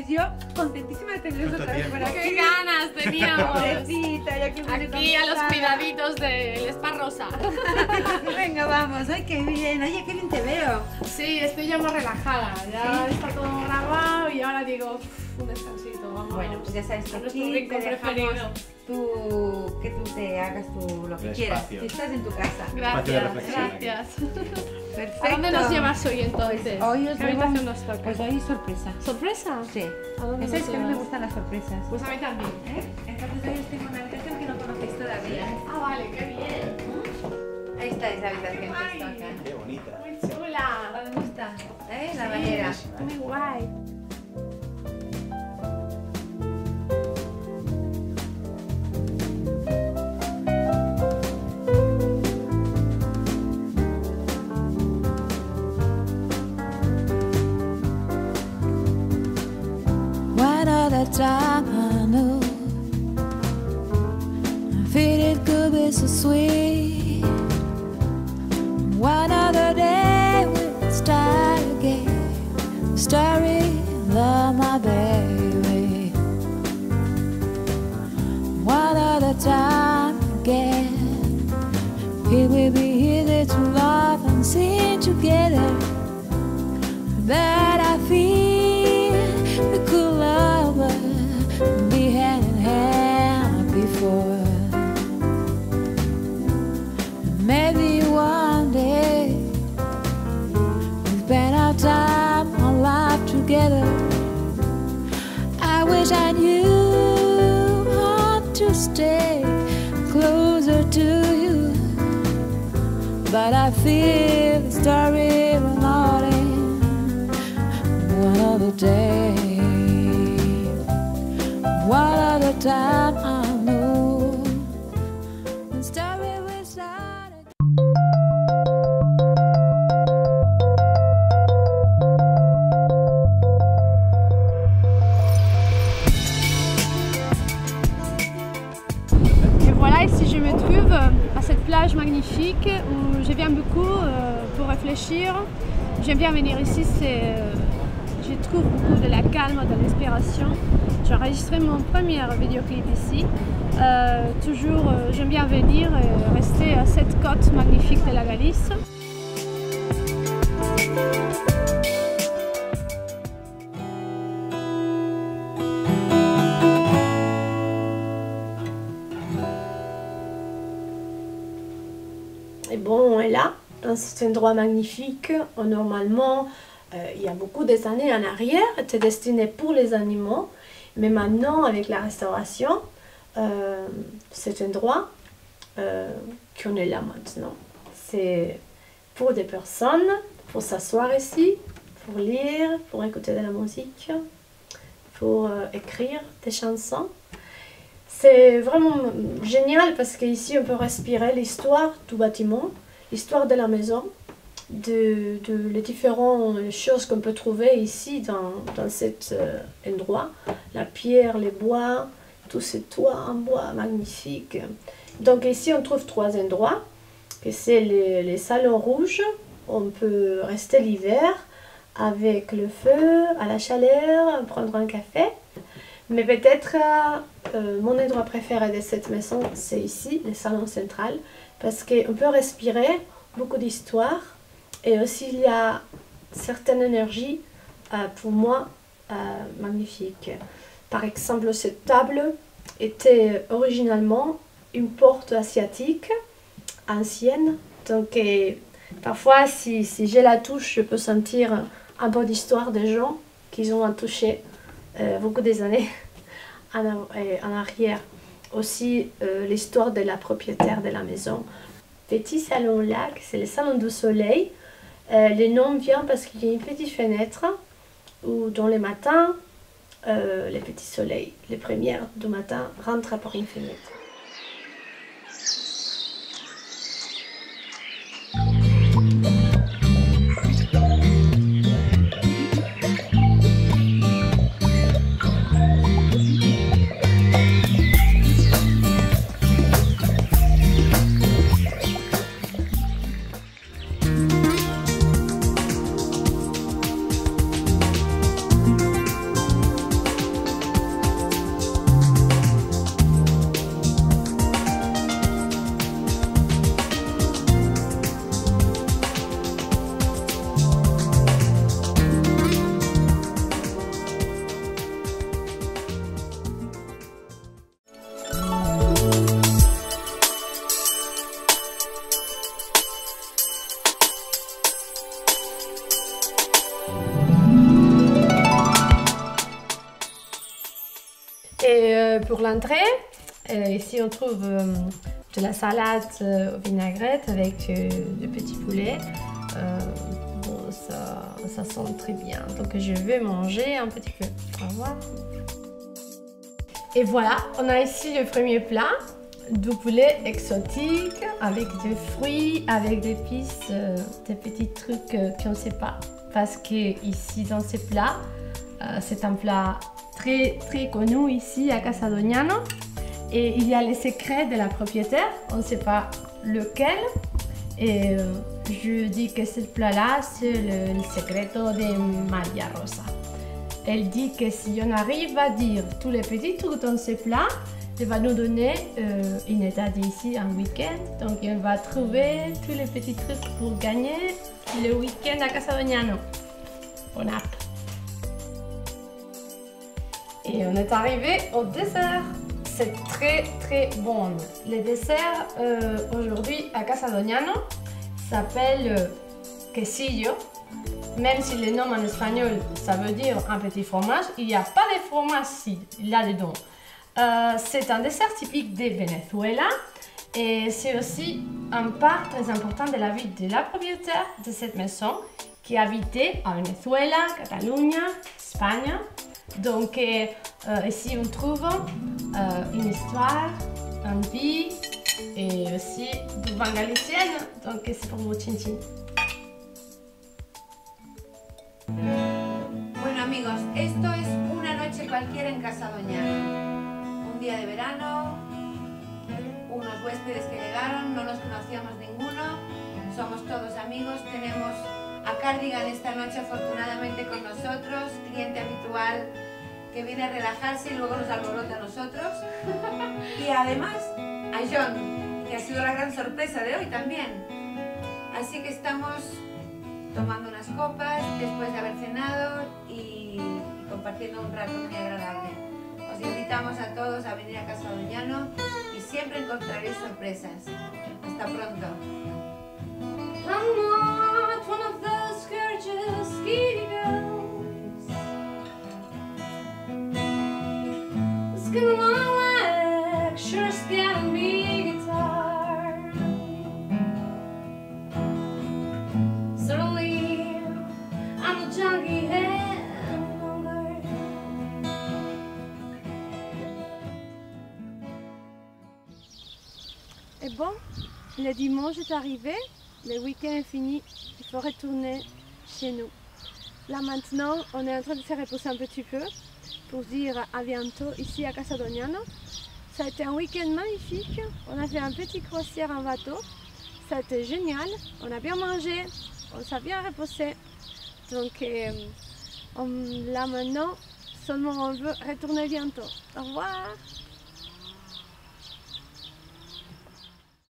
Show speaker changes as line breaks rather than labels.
Pues yo contentísima de teneros otra vez por aquí.
¡Qué ganas teníamos!
Pobrecita, ya que
Aquí a los cuidaditos del Spa Rosa.
Venga, vamos. Ay, qué bien. Oye, qué bien te veo.
Sí, estoy ya más relajada. Ya
¿Sí?
está todo grabado y ahora digo, un descansito. Vamos.
Bueno, pues ya sabes que
a nuestro
aquí
rincón
te
preferido.
que tú te hagas lo que
El
quieras.
espacio.
Que estás en tu casa.
Espacio de
Gracias,
reflexión aquí.
gracias.
Perfecto.
¿A dónde nos llevas hoy entonces?
Pues hoy os
¿Qué
llevo-
habitación nos toca?
Pues hoy sorpresa.
¿Sorpresa?
Sí.
¿A dónde
Ya sabéis
nos
que a mí me
llevas?
gustan las sorpresas.
Pues a mí también.
Entonces hoy os tengo una habitación que no conocéis todavía.
Ah, vale, qué bien.
Ahí está esa habitación que os
Ay.
toca.
Qué bonita.
Muy chula.
¿Os gusta? La bañera.
Muy guay.
One other time I knew I feel it could be so sweet. One other day we'll start again. Story of my baby. One other time again. It will be easy to laugh and sing together. That I feel we could love and be hand in hand before. Maybe one day we spend our time, our life together. I wish I knew how to stay closer to you, but I feel the story will not end. One other day, one other time I know the story will start again.
Et voilà, ici je me trouve à cette plage magnifique où je viens beaucoup pour réfléchir. J'aime bien venir ici, je trouve beaucoup de la calme, de l'inspiration. J'ai enregistré mon premier vidéoclip ici. Toujours, j'aime bien venir et rester à cette côte magnifique de la Galice. Et bon, on est là, dans cet endroit magnifique, où normalement, il y a beaucoup des années en arrière, était destiné pour les animaux, mais maintenant, avec la restauration, cet endroit qu'on est là maintenant, c'est pour des personnes, pour s'asseoir ici, pour lire, pour écouter de la musique, pour écrire des chansons. C'est vraiment génial parce qu'ici on peut respirer l'histoire du bâtiment, l'histoire de la maison, de les différentes choses qu'on peut trouver ici dans cet endroit. La pierre, les bois, tous ces toits en bois magnifiques. Donc ici on trouve trois endroits. C'est les salons rouges, on peut rester l'hiver avec le feu, à la chaleur, prendre un café. Mais peut-être mon endroit préféré de cette maison, c'est ici, le salon central, parce qu'on peut respirer beaucoup d'histoire et aussi il y a certaines énergies pour moi magnifiques. Par exemple, cette table était originalement une porte asiatique ancienne, donc parfois si j'ai la touche, je peux sentir un peu d'histoire des gens qui ont touché beaucoup des années en arrière. Aussi l'histoire de la propriétaire de la maison. Petit salon lac, c'est le salon du soleil. Le nom vient parce qu'il y a une petite fenêtre où dans les matins, le petit soleil, les premières du matin, rentrent par une fenêtre. Et pour l'entrée, ici on trouve de la salade au vinaigrette avec du petit poulet. Bon, ça sent très bien, donc je vais manger un petit peu. Au revoir. Et voilà, on a ici le premier plat, du poulet exotique avec des fruits, avec des épices, des petits trucs qu'on ne sait pas. Parce que ici dans ces plats, c'est un plat très connu ici à Casa Dognano. Et il y a les secrets de la propriétaire, on ne sait pas lequel. Et je dis que ce plat-là, c'est le secreto de Maria Rosa. Elle dit que si on arrive à dire tous les petits trucs dans ce plat, elle va nous donner une état ici un week-end. Donc on va trouver tous les petits trucs pour gagner le week-end à Casa Dognano. Bon app. Et on est arrivé au dessert. C'est très bon. Le dessert aujourd'hui à Casa Dognano s'appelle quesillo. Même si le nom en espagnol ça veut dire un petit fromage, il n'y a pas de fromage là-dedans. C'est un dessert typique de Venezuela et c'est aussi un part très important de la vie de la propriétaire de cette maison qui habitait à Venezuela, Catalunya, Espagne. Donc ici on trouve une histoire, une vie et aussi du vin galicien. Donc c'est pour vos chin-chin.
Bueno amigos, esto es una noche cualquiera en Casa Dognano. Un día de verano, unos huéspedes que llegaron, no nos conocíamos ninguno, somos todos amigos, tenemos a Cardigan esta noche afortunadamente con nosotros, cliente habitual que viene a relajarse y luego nos alborota a nosotros. Y además a John, que ha sido la gran sorpresa de hoy también. Así que estamos tomando unas copas después de haber cenado y compartiendo un rato muy agradable. Os invitamos a todos a venir a Casa Dognano y siempre encontraréis sorpresas. Hasta pronto.
I'm not one of those gorgeous skinny girls. Skin on my leg, sure scared me guitar. Certainly, I'm a junkie and longer.
Et bon, le dimanche est arrivé, le week-end est fini, il faut retourner chez nous. Là maintenant, on est en train de se reposer un petit peu pour dire à bientôt ici à Casa Dognano. Ça a été un week-end magnifique, on a fait un petit croisière en bateau, ça a été génial, on a bien mangé, on s'est bien reposé. Donc là maintenant, seulement on veut retourner bientôt. Au revoir!